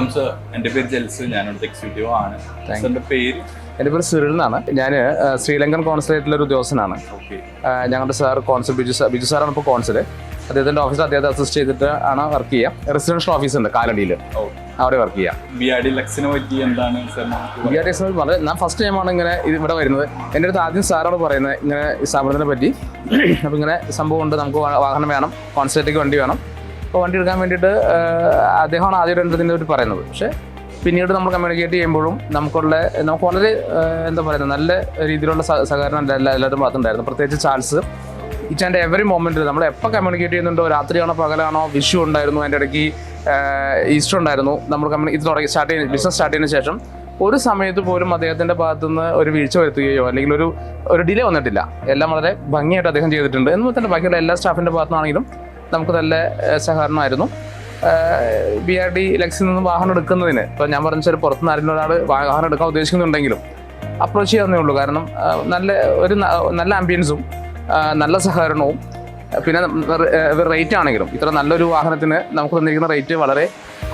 Welcome sir. എൻ്റെ പേര് ജെൽസ്, ഞാനൊരു എക്സിക്യൂട്ടീവ് ആണ്. സാറിൻ്റെ പേര്? എൻ്റെ പേര് സിറിൽ എന്നാണ്. ഞാൻ ശ്രീലങ്കൻ കോൺസുലേറ്റിലൊരു ഉദ്യോഗസ്ഥനാണ്. ഞങ്ങളുടെ സാർ കോൺസുൽ ബിജു സാറാണ് ഇപ്പോൾ കോൺസുൽ. അദ്ദേഹത്തിൻ്റെ ഓഫീസിൽ അദ്ദേഹത്തെ അസിസ്റ്റ് ചെയ്തിട്ട് ആണ് വർക്ക് ചെയ്യുക. റെസിഡൻഷ്യൽ ഓഫീസുണ്ട് കാലടിയിൽ, അവിടെ വർക്ക് ചെയ്യാം. BRD ലക്സിനെ പറ്റി എന്താണ് സാർ? BRD ലക്സ് വളരെ ഞാൻ ഫസ്റ്റ് ടൈമാണ് ഇങ്ങനെ ഇവിടെ വരുന്നത്. എൻ്റെ അടുത്ത് ആദ്യം സാറാണ് പറയുന്നത് ഇങ്ങനെ ഈ സ്ഥാപനത്തിനെ പറ്റി. അപ്പോൾ ഇങ്ങനെ സംഭവം ഉണ്ട്, നമുക്ക് വാഹനം വേണം, കോൺസുലേറ്റിലേക്ക് വണ്ടി വേണം. അപ്പോൾ വണ്ടി എടുക്കാൻ വേണ്ടിയിട്ട് അദ്ദേഹമാണ് ആദ്യം ഇതിനെ പറ്റി പറയുന്നത്. പക്ഷേ പിന്നീട് നമ്മൾ കമ്മ്യൂണിക്കേറ്റ് ചെയ്യുമ്പോഴും നമുക്ക് വളരെ എന്താ പറയുന്നത് നല്ല രീതിയിലുള്ള സഹകരണം എല്ലാവരും ഭാഗത്തുണ്ടായിരുന്നു. പ്രത്യേകിച്ച് Charles each and every moment നമ്മൾ എപ്പോൾ കമ്മ്യൂണിക്കേറ്റ് ചെയ്യുന്നുണ്ടോ, രാത്രിയാണോ പകലാണോ, വിഷു ഉണ്ടായിരുന്നു, അതിൻ്റെ ഇടയ്ക്ക് ഈസ്റ്റർ ഉണ്ടായിരുന്നു. നമ്മൾ ഇത് ബിസിനസ് സ്റ്റാർട്ട് ചെയ്തതിന് ശേഷം ഒരു സമയത്ത് പോലും അദ്ദേഹത്തിൻ്റെ ഭാഗത്തുനിന്ന് ഒരു വീഴ്ച വരുത്തുകയോ അല്ലെങ്കിൽ ഒരു ഡിലേ വന്നിട്ടില്ല. എല്ലാം വളരെ ഭംഗിയായിട്ട് അദ്ദേഹം ചെയ്തിട്ടുണ്ട്. എന്ന് തന്നെ ബാക്കിയുള്ള എല്ലാ സ്റ്റാഫിൻ്റെ ഭാഗത്തുനിന്നാണെങ്കിലും നമുക്ക് നല്ല സഹകരണമായിരുന്നു. BRD ലക്സിൽ നിന്ന് വാഹനം എടുക്കുന്നതിന് ഇപ്പോൾ ഞാൻ പറഞ്ഞ വെച്ചാൽ പുറത്തുനിന്ന് ആരെങ്കിലും ഒരാൾ വാഹനം എടുക്കാൻ ഉദ്ദേശിക്കുന്നുണ്ടെങ്കിലും അപ്രോച്ച് ചെയ്യാവുന്നേ ഉള്ളൂ. കാരണം നല്ല ആംബിയൻസും നല്ല സഹകരണവും പിന്നെ റേറ്റ് ആണെങ്കിലും ഇത്ര നല്ലൊരു വാഹനത്തിന് നമുക്ക് തന്നിരിക്കുന്ന റേറ്റ് വളരെ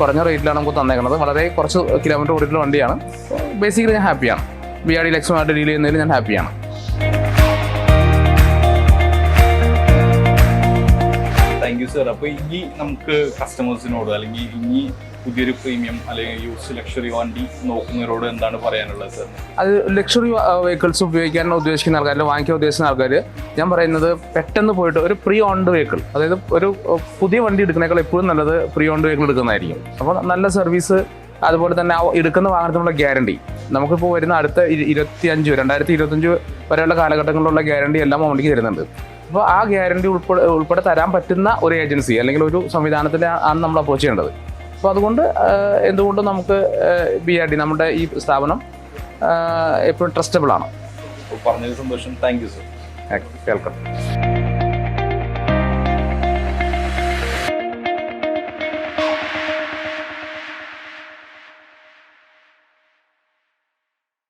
കുറഞ്ഞ റേറ്റിലാണ് നമുക്ക് തന്നേക്കുന്നത്. വളരെ കുറച്ച് കിലോമീറ്റർ ഓടിയിട്ടുള്ള വണ്ടിയാണ്. ബേസിക്കലി ഞാൻ ഹാപ്പിയാണ്. BRD ലക്സുമായിട്ട് ഡീൽ ചെയ്യുന്നതിൽ ഞാൻ ഹാപ്പിയാണ്. Thank you sir. അപ്പോൾ ഇനി നമുക്ക് കസ്റ്റമേഴ്സിനോട് അല്ലെങ്കിൽ ഇനി പുതിയൊരു പ്രീമിയം അല്ലെങ്കിൽ യൂസ് ലക്ഷറി വണ്ടി നോക്കുന്നവരോട് എന്താണ് പറയാനുള്ളത് സർ? അത് ലക്ഷറി വെഹിക്കിൾസ് ഉപയോഗിക്കാൻ ഉദ്ദേശിക്കുന്ന ആൾക്കാർ, വാങ്ങിക്കാൻ ഉദ്ദേശിക്കുന്ന ആൾക്കാർ, ഞാൻ പറയുന്നത് പെട്ടെന്ന് പോയിട്ട് ഒരു പ്രീ ഓൺഡ് വെഹിക്കിൾ, അതായത് ഒരു പുതിയ വണ്ടി എടുക്കുന്നേക്കാൾ എപ്പോഴും നല്ലത് പ്രീ ഓൺഡ് വെഹിക്കിൾ എടുക്കുന്നതായിരിക്കും. അപ്പോൾ നല്ല സർവീസ്, അതുപോലെ തന്നെ എടുക്കുന്ന വാഹനത്തിനുള്ള ഗ്യാരണ്ടി, നമുക്കിപ്പോൾ വരുന്ന അടുത്ത 2025 വരെയുള്ള കാലഘട്ടങ്ങളിലുള്ള ഗ്യാരണ്ടി എല്ലാം വണ്ടിക്ക് തരുന്നുണ്ട്. അപ്പോൾ ആ ഗ്യാരണ്ടി ഉൾപ്പെടെ തരാൻ പറ്റുന്ന ഒരു ഏജൻസി അല്ലെങ്കിൽ ഒരു സംവിധാനത്തിൽ ആണ് നമ്മൾ അപ്രോച്ച് ചെയ്യേണ്ടത്. അപ്പോൾ അതുകൊണ്ട് എന്തുകൊണ്ടും നമുക്ക് BRD നമ്മുടെ ഈ സ്ഥാപനം എപ്പോഴും ട്രസ്റ്റബിൾ ആണ്. പറഞ്ഞതിൽ സന്തോഷം. Thank you sir. വെൽക്കം.